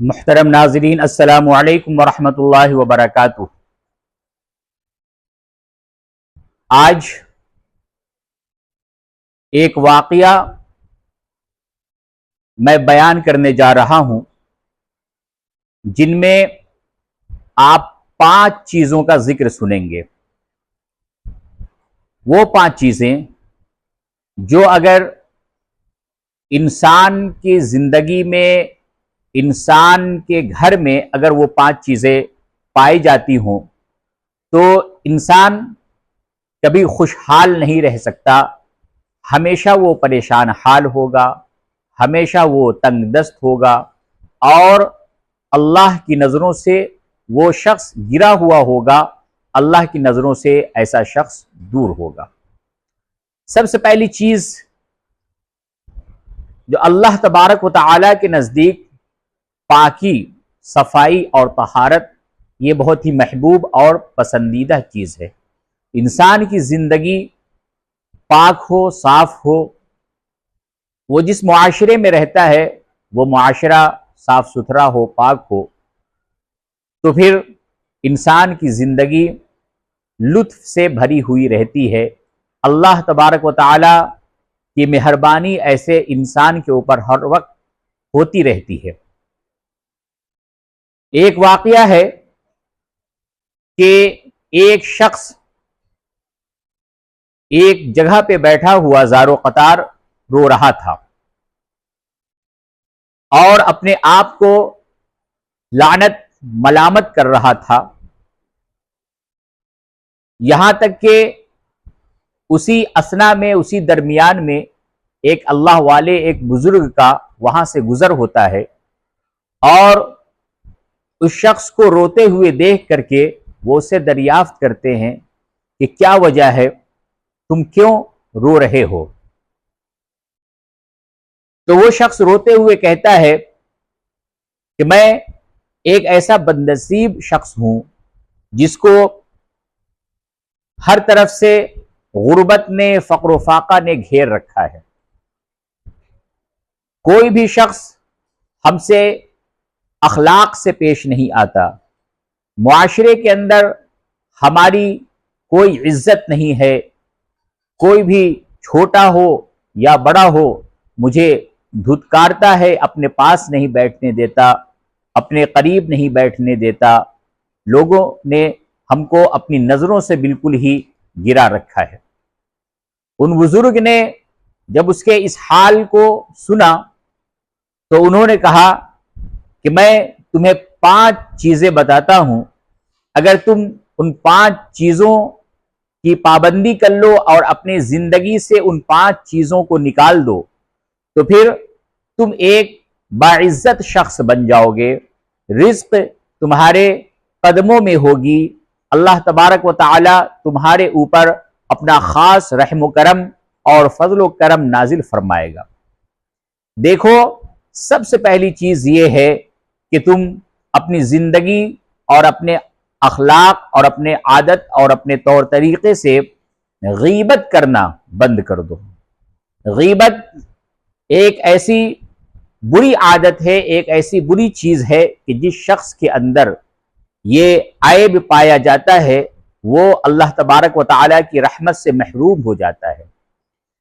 محترم ناظرین، السلام علیکم ورحمۃ اللہ وبرکاتہ۔ آج ایک واقعہ میں بیان کرنے جا رہا ہوں جن میں آپ 5 چیزوں کا ذکر سنیں گے۔ وہ 5 چیزیں جو اگر انسان کی زندگی میں، انسان کے گھر میں اگر وہ 5 چیزیں پائی جاتی ہوں تو انسان کبھی خوشحال نہیں رہ سکتا، ہمیشہ وہ پریشان حال ہوگا، ہمیشہ وہ تنگ دست ہوگا اور اللہ کی نظروں سے وہ شخص گرا ہوا ہوگا، اللہ کی نظروں سے ایسا شخص دور ہوگا۔ سب سے پہلی چیز جو اللہ تبارک و تعالی کے نزدیک پاکی، صفائی اور طہارت، یہ بہت ہی محبوب اور پسندیدہ چیز ہے۔ انسان کی زندگی پاک ہو، صاف ہو، وہ جس معاشرے میں رہتا ہے وہ معاشرہ صاف ستھرا ہو، پاک ہو، تو پھر انسان کی زندگی لطف سے بھری ہوئی رہتی ہے۔ اللہ تبارک و تعالی کی مہربانی ایسے انسان کے اوپر ہر وقت ہوتی رہتی ہے۔ ایک واقعہ ہے کہ ایک شخص ایک جگہ پہ بیٹھا ہوا زار و قطار رو رہا تھا اور اپنے آپ کو لعنت ملامت کر رہا تھا، یہاں تک کہ اسی اثنا میں، اسی درمیان میں ایک اللہ والے، ایک بزرگ کا وہاں سے گزر ہوتا ہے اور اس شخص کو روتے ہوئے دیکھ کر کے وہ اسے دریافت کرتے ہیں کہ کیا وجہ ہے، تم کیوں رو رہے ہو؟ تو وہ شخص روتے ہوئے کہتا ہے کہ میں ایک ایسا بدنصیب شخص ہوں جس کو ہر طرف سے غربت نے، فقر و فاقہ نے گھیر رکھا ہے۔ کوئی بھی شخص ہم سے اخلاق سے پیش نہیں آتا، معاشرے کے اندر ہماری کوئی عزت نہیں ہے، کوئی بھی چھوٹا ہو یا بڑا ہو مجھے دھتکارتا ہے، اپنے پاس نہیں بیٹھنے دیتا، اپنے قریب نہیں بیٹھنے دیتا، لوگوں نے ہم کو اپنی نظروں سے بالکل ہی گرا رکھا ہے۔ ان بزرگ نے جب اس کے اس حال کو سنا تو انہوں نے کہا کہ میں تمہیں 5 چیزیں بتاتا ہوں، اگر تم ان 5 چیزوں کی پابندی کر لو اور اپنی زندگی سے ان 5 چیزوں کو نکال دو تو پھر تم ایک باعزت شخص بن جاؤ گے، رزق تمہارے قدموں میں ہوگی، اللہ تبارک و تعالی تمہارے اوپر اپنا خاص رحم و کرم اور فضل و کرم نازل فرمائے گا۔ دیکھو، سب سے پہلی چیز یہ ہے کہ تم اپنی زندگی اور اپنے اخلاق اور اپنے عادت اور اپنے طور طریقے سے غیبت کرنا بند کر دو۔ غیبت ایک ایسی بری عادت ہے، ایک ایسی بری چیز ہے کہ جس شخص کے اندر یہ عیب پایا جاتا ہے وہ اللہ تبارک و تعالی کی رحمت سے محروم ہو جاتا ہے۔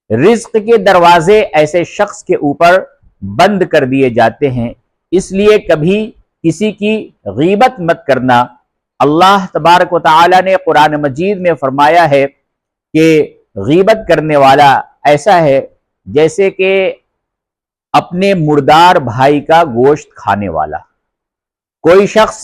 رزق کے دروازے ایسے شخص کے اوپر بند کر دیے جاتے ہیں، اس لیے کبھی کسی کی غیبت مت کرنا۔ اللہ تبارک و تعالی نے قرآن مجید میں فرمایا ہے کہ غیبت کرنے والا ایسا ہے جیسے کہ اپنے مردار بھائی کا گوشت کھانے والا۔ کوئی شخص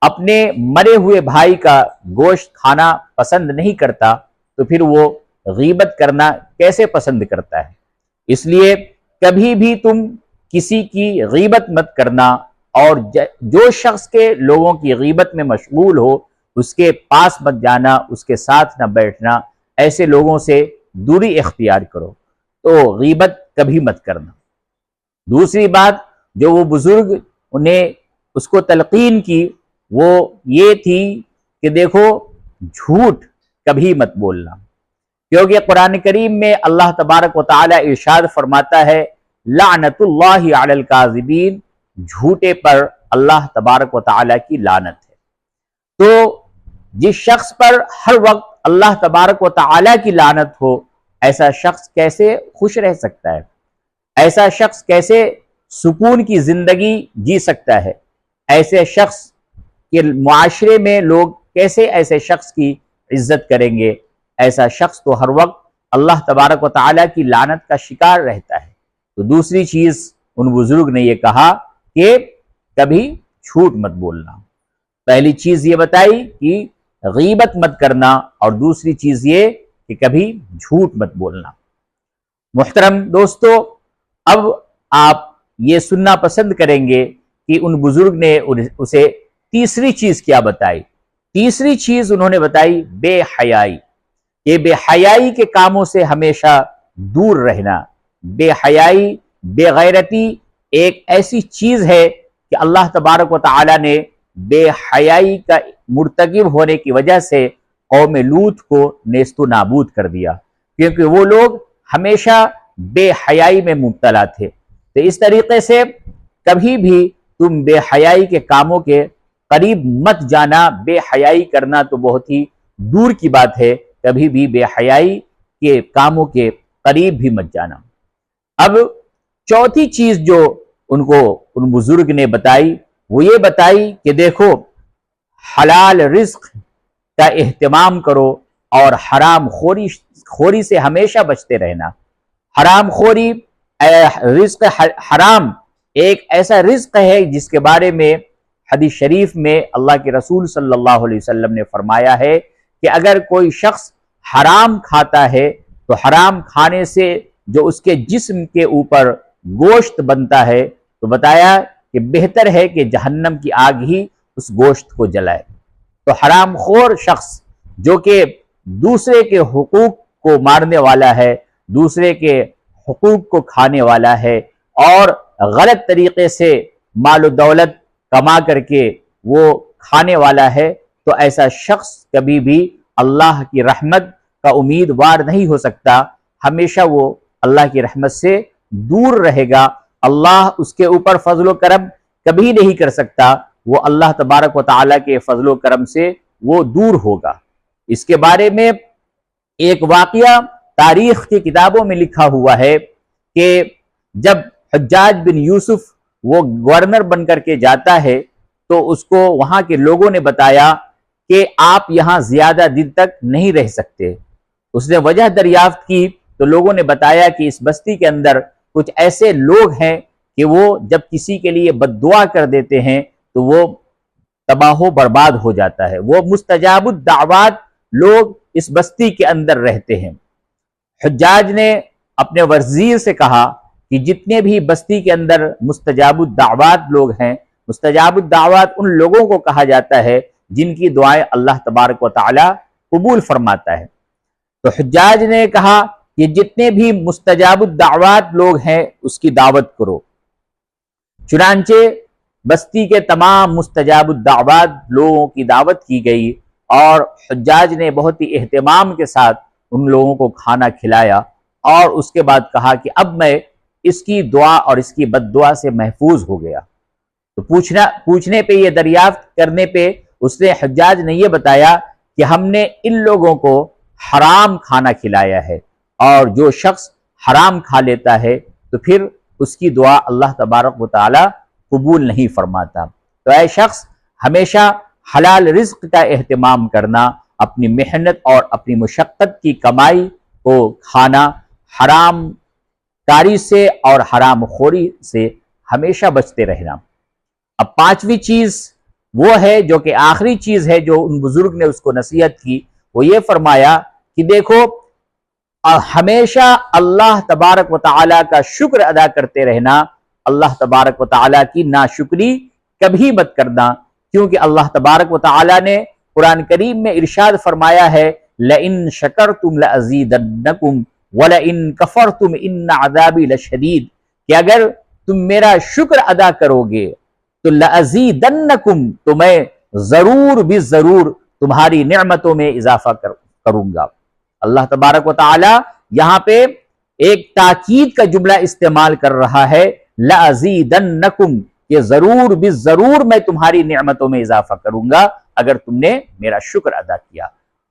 اپنے مرے ہوئے بھائی کا گوشت کھانا پسند نہیں کرتا تو پھر وہ غیبت کرنا کیسے پسند کرتا ہے؟ اس لیے کبھی بھی تم کسی کی غیبت مت کرنا، اور جو شخص کے لوگوں کی غیبت میں مشغول ہو اس کے پاس مت جانا، اس کے ساتھ نہ بیٹھنا، ایسے لوگوں سے دوری اختیار کرو، تو غیبت کبھی مت کرنا۔ دوسری بات جو وہ بزرگ نے اس کو تلقین کی وہ یہ تھی کہ دیکھو، جھوٹ کبھی مت بولنا، کیونکہ قرآن کریم میں اللہ تبارک و تعالی ارشاد فرماتا ہے لعنت اللہ علی الکاذبین، جھوٹے پر اللہ تبارک و تعالیٰ کی لعنت ہے۔ تو جس شخص پر ہر وقت اللہ تبارک و تعالیٰ کی لعنت ہو، ایسا شخص کیسے خوش رہ سکتا ہے؟ ایسا شخص کیسے سکون کی زندگی جی سکتا ہے؟ ایسے شخص کے معاشرے میں لوگ کیسے ایسے شخص کی عزت کریں گے؟ ایسا شخص تو ہر وقت اللہ تبارک و تعالیٰ کی لعنت کا شکار رہتا ہے۔ تو دوسری چیز ان بزرگ نے یہ کہا کہ کبھی جھوٹ مت بولنا۔ پہلی چیز یہ بتائی کہ غیبت مت کرنا، اور دوسری چیز یہ کہ کبھی جھوٹ مت بولنا۔ محترم دوستو، اب آپ یہ سننا پسند کریں گے کہ ان بزرگ نے اسے تیسری چیز کیا بتائی۔ تیسری چیز انہوں نے بتائی بے حیائی، کہ بے حیائی کے کاموں سے ہمیشہ دور رہنا۔ بے حیائی، بے غیرتی ایک ایسی چیز ہے کہ اللہ تبارک و تعالیٰ نے بے حیائی کا مرتکب ہونے کی وجہ سے قوم لوط کو نیست و نابود کر دیا، کیونکہ وہ لوگ ہمیشہ بے حیائی میں مبتلا تھے۔ تو اس طریقے سے کبھی بھی تم بے حیائی کے کاموں کے قریب مت جانا۔ بے حیائی کرنا تو بہت ہی دور کی بات ہے، کبھی بھی بے حیائی کے کاموں کے قریب بھی مت جانا۔ اب چوتھی چیز جو ان بزرگ نے بتائی وہ یہ بتائی کہ دیکھو، حلال رزق کا اہتمام کرو اور حرام خوری سے ہمیشہ بچتے رہنا۔ حرام خوری، رزق حرام ایک ایسا رزق ہے جس کے بارے میں حدیث شریف میں اللہ کے رسول صلی اللہ علیہ وسلم نے فرمایا ہے کہ اگر کوئی شخص حرام کھاتا ہے تو حرام کھانے سے جو اس کے جسم کے اوپر گوشت بنتا ہے، تو بتایا کہ بہتر ہے کہ جہنم کی آگ ہی اس گوشت کو جلائے۔ تو حرام خور شخص جو کہ دوسرے کے حقوق کو مارنے والا ہے، دوسرے کے حقوق کو کھانے والا ہے، اور غلط طریقے سے مال و دولت کما کر کے وہ کھانے والا ہے، تو ایسا شخص کبھی بھی اللہ کی رحمت کا امیدوار نہیں ہو سکتا۔ ہمیشہ وہ اللہ کی رحمت سے دور رہے گا۔ اللہ اس کے اوپر فضل و کرم کبھی نہیں کر سکتا، وہ اللہ تبارک و تعالیٰ کے فضل و کرم سے وہ دور ہوگا۔ اس کے بارے میں ایک واقعہ تاریخ کی کتابوں میں لکھا ہوا ہے کہ جب حجاج بن یوسف وہ گورنر بن کر کے جاتا ہے تو اس کو وہاں کے لوگوں نے بتایا کہ آپ یہاں زیادہ دن تک نہیں رہ سکتے۔ اس نے وجہ دریافت کی تو لوگوں نے بتایا کہ اس بستی کے اندر کچھ ایسے لوگ ہیں کہ وہ جب کسی کے لیے بد دعا کر دیتے ہیں تو وہ تباہ و برباد ہو جاتا ہے۔ وہ مستجاب الدعوات لوگ اس بستی کے اندر رہتے ہیں۔ حجاج نے اپنے وزیر سے کہا کہ جتنے بھی بستی کے اندر مستجاب الدعوات لوگ ہیں، مستجاب الدعوات ان لوگوں کو کہا جاتا ہے جن کی دعائیں اللہ تبارک و تعالی قبول فرماتا ہے۔ تو حجاج نے کہا کہ جتنے بھی مستجاب الدعوات لوگ ہیں اس کی دعوت کرو۔ چنانچہ بستی کے تمام مستجاب الدعوات لوگوں کی دعوت کی گئی، اور حجاج نے بہت ہی اہتمام کے ساتھ ان لوگوں کو کھانا کھلایا، اور اس کے بعد کہا کہ اب میں اس کی دعا اور اس کی بد دعا سے محفوظ ہو گیا۔ تو پوچھنے پہ، یہ دریافت کرنے پہ اس نے حجاج نے یہ بتایا کہ ہم نے ان لوگوں کو حرام کھانا کھلایا ہے، اور جو شخص حرام کھا لیتا ہے تو پھر اس کی دعا اللہ تبارک و تعالی قبول نہیں فرماتا۔ تو اے شخص، ہمیشہ حلال رزق کا اہتمام کرنا، اپنی محنت اور اپنی مشقت کی کمائی کو کھانا، حرام کاری سے اور حرام خوری سے ہمیشہ بچتے رہنا۔ اب پانچویں چیز وہ ہے جو کہ آخری چیز ہے جو ان بزرگ نے اس کو نصیحت کی، وہ یہ فرمایا کہ دیکھو، ہمیشہ اللہ تبارک و تعالیٰ کا شکر ادا کرتے رہنا، اللہ تبارک و تعالیٰ کی ناشکری کبھی مت کرنا، کیونکہ اللہ تبارک و تعالیٰ نے قرآن کریم میں ارشاد فرمایا ہے لَإِن شَكَرْتُمْ لَأَزِيدَنَّكُمْ وَلَإِن كَفَرْتُمْ إِنَّ عَذَابِي لَشَدِيدٌ، کہ اگر تم میرا شکر ادا کرو گے تو لَأَزِيدَنَّكُمْ، تو میں ضرور بھی ضرور تمہاری نعمتوں میں اضافہ کروں گا۔ اللہ تبارک و تعالی یہاں پہ ایک تاکید کا جملہ استعمال کر رہا ہے، لَأَزِيدَنَّكُمْ، کہ ضرور ضرور میں تمہاری نعمتوں میں اضافہ کروں گا اگر تم نے میرا شکر ادا کیا۔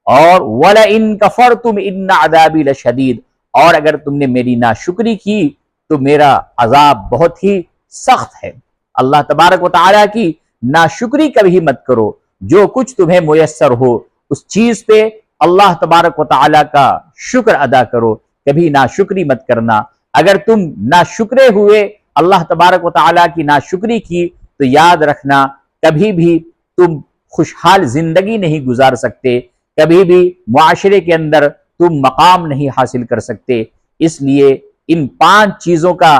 اور وَلَئِن كَفَرْتُمْ إِنَّ عَذَابِي لَشَدِيدٌ، اور اگر تم نے میری ناشکری کی تو میرا عذاب بہت ہی سخت ہے۔ اللہ تبارک و تعالیٰ کی ناشکری کبھی مت کرو، جو کچھ تمہیں میسر ہو اس چیز پہ اللہ تبارک و تعالیٰ کا شکر ادا کرو، کبھی ناشکری مت کرنا۔ اگر تم ناشکرے ہوئے، اللہ تبارک و تعالیٰ کی ناشکری کی، تو یاد رکھنا کبھی بھی تم خوشحال زندگی نہیں گزار سکتے، کبھی بھی معاشرے کے اندر تم مقام نہیں حاصل کر سکتے۔ اس لیے ان 5 چیزوں کا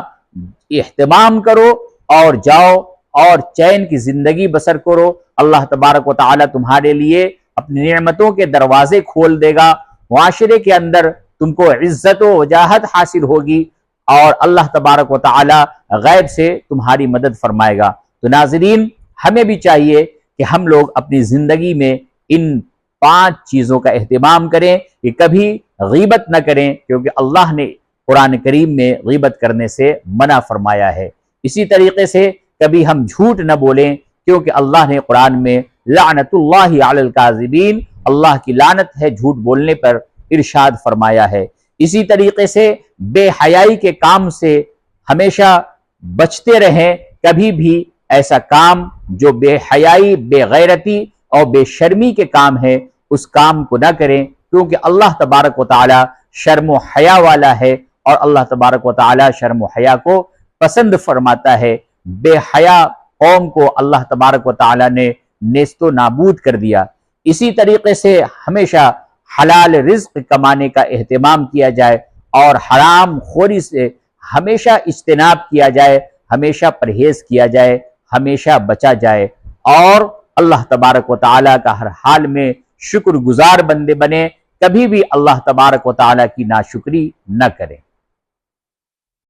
اہتمام کرو اور جاؤ اور چین کی زندگی بسر کرو۔ اللہ تبارک و تعالیٰ تمہارے لیے اپنی نعمتوں کے دروازے کھول دے گا، معاشرے کے اندر تم کو عزت و وجاہت حاصل ہوگی، اور اللہ تبارک و تعالیٰ غیب سے تمہاری مدد فرمائے گا۔ تو ناظرین، ہمیں بھی چاہیے کہ ہم لوگ اپنی زندگی میں ان 5 چیزوں کا اہتمام کریں، کہ کبھی غیبت نہ کریں، کیونکہ اللہ نے قرآن کریم میں غیبت کرنے سے منع فرمایا ہے۔ اسی طریقے سے کبھی ہم جھوٹ نہ بولیں، کیونکہ اللہ نے قرآن میں لعنت اللہ علی الکاذبین، اللہ کی لعنت ہے جھوٹ بولنے پر، ارشاد فرمایا ہے۔ اسی طریقے سے بے حیائی کے کام سے ہمیشہ بچتے رہیں، کبھی بھی ایسا کام جو بے حیائی، بے غیرتی اور بے شرمی کے کام ہے اس کام کو نہ کریں، کیونکہ اللہ تبارک و تعالی شرم و حیا والا ہے، اور اللہ تبارک و تعالی شرم و حیا کو پسند فرماتا ہے۔ بے حیا قوم کو اللہ تبارک و تعالی نے نیست و نابود کر دیا۔ اسی طریقے سے ہمیشہ حلال رزق کمانے کا اہتمام کیا جائے، اور حرام خوری سے ہمیشہ اجتناب کیا جائے، ہمیشہ پرہیز کیا جائے، ہمیشہ بچا جائے، اور اللہ تبارک و تعالیٰ کا ہر حال میں شکر گزار بندے بنے، کبھی بھی اللہ تبارک و تعالیٰ کی ناشکری نہ کریں۔